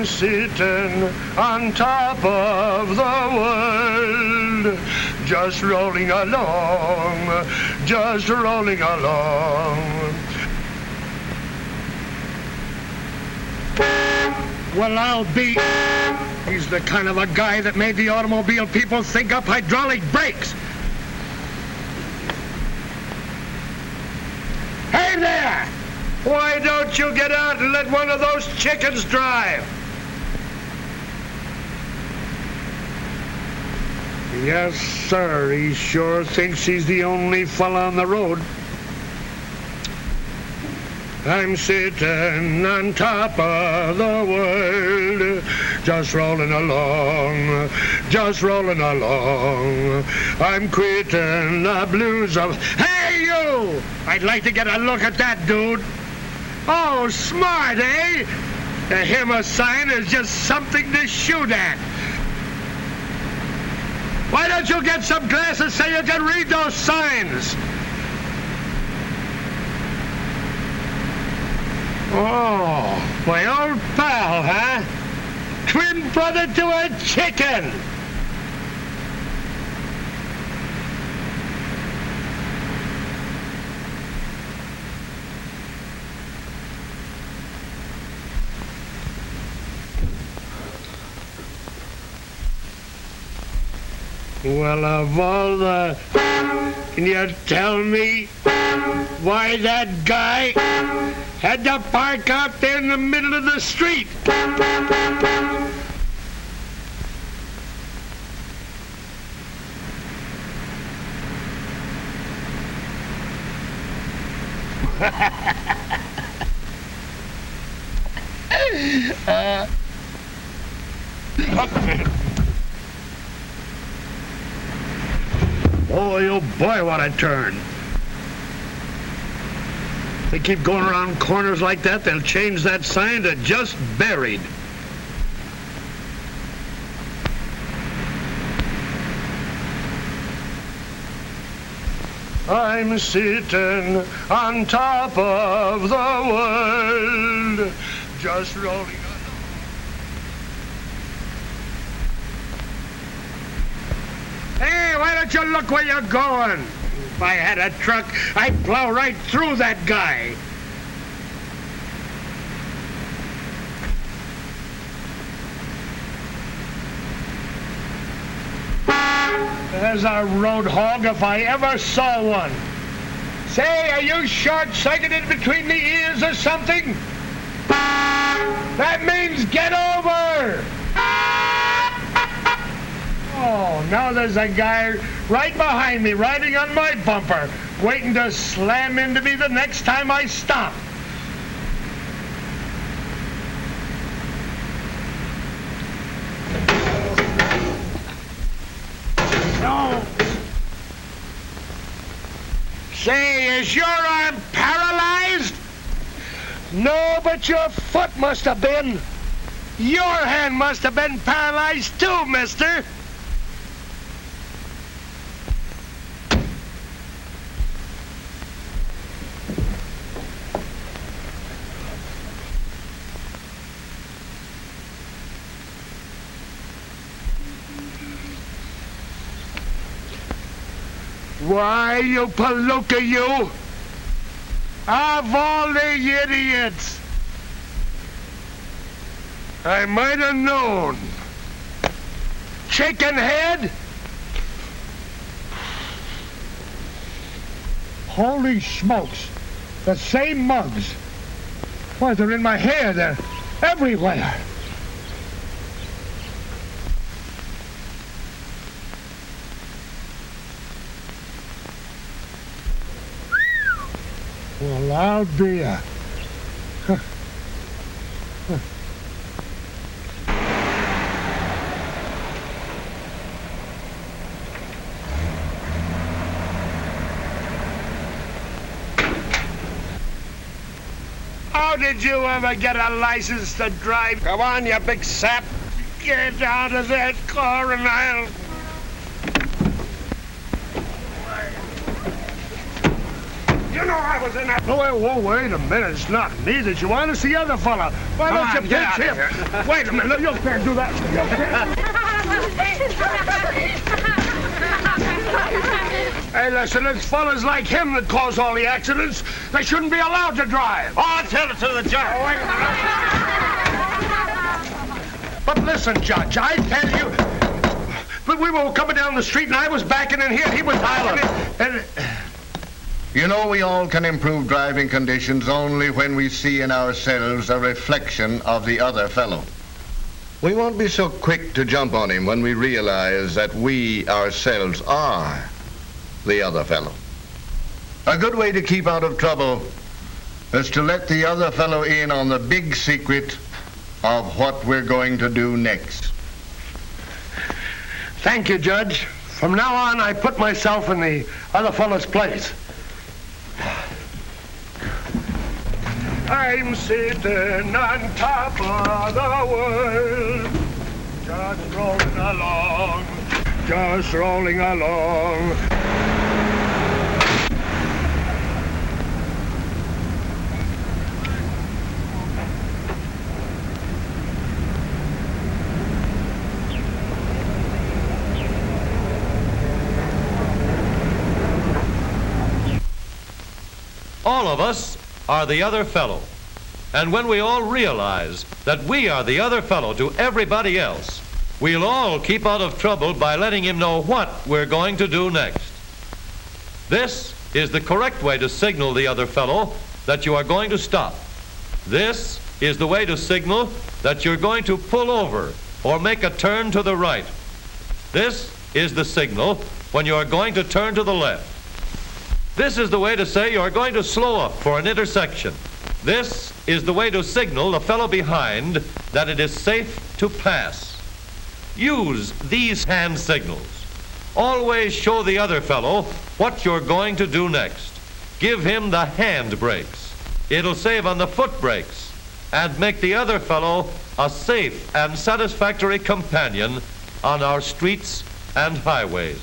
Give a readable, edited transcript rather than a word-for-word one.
I'm sitting on top of the world, just rolling along, just rolling along. Well, I'll be... He's the kind of a guy that made the automobile people think up hydraulic brakes. Hey there! Why don't you get out and let one of those chickens drive? Yes, sir. He sure thinks he's the only fella on the road. I'm sitting on top of the world, just rolling along, just rolling along. I'm quitting the blues of... Hey, you! I'd like to get a look at that dude. Oh, smart, eh? To him, a sign is just something to shoot at. Why don't you get some glasses so you can read those signs? Oh, my old pal, huh? Twin brother to a chicken. Well, of all the... Can you tell me why that guy had to park out there in the middle of the street? Boy, oh boy, what a turn. They keep going around corners like that, they'll change that sign to just buried. I'm sitting on top of the world, just rolling along. Hey, why don't you look where you're going? If I had a truck, I'd plow right through that guy. There's a road hog if I ever saw one. Say, are you short-sighted between the ears or something? That means get over! Oh, now there's a guy right behind me, riding on my bumper, waiting to slam into me the next time I stop. No. Say, is your arm paralyzed? No, but your foot must have been. Your hand must have been paralyzed too, mister. Why, you palooka, you! Of all the idiots! I might have known. Chicken head? Holy smokes! The same mugs. Why, they're in my hair. They're everywhere. Well, I'll be a... How did you ever get a license to drive? Come on, you big sap. Get out of that car and I'll... You You know I was in that... Oh, wait a minute. It's not me that you want. It's the other fella. Why don't you pinch him? Wait a minute. You can't do that. Hey, listen, it's fellas like him that cause all the accidents. They shouldn't be allowed to drive. Oh, I'll tell it to the judge. Oh, wait a minute. But listen, Judge, I tell you... But we were coming down the street, and I was backing in here, and he was backing in... And... You know, we all can improve driving conditions only when we see in ourselves a reflection of the other fellow. We won't be so quick to jump on him when we realize that we ourselves are the other fellow. A good way to keep out of trouble is to let the other fellow in on the big secret of what we're going to do next. Thank you, Judge. From now on, I put myself in the other fellow's place. I'm sitting on top of the world, just rolling along, just rolling along. All of us are the other fellow. And when we all realize that we are the other fellow to everybody else, we'll all keep out of trouble by letting him know what we're going to do next. This is the correct way to signal the other fellow that you are going to stop. This is the way to signal that you're going to pull over or make a turn to the right. This is the signal when you are going to turn to the left. This is the way to say you're going to slow up for an intersection. This is the way to signal the fellow behind that it is safe to pass. Use these hand signals. Always show the other fellow what you're going to do next. Give him the hand brakes. It'll save on the foot brakes and make the other fellow a safe and satisfactory companion on our streets and highways.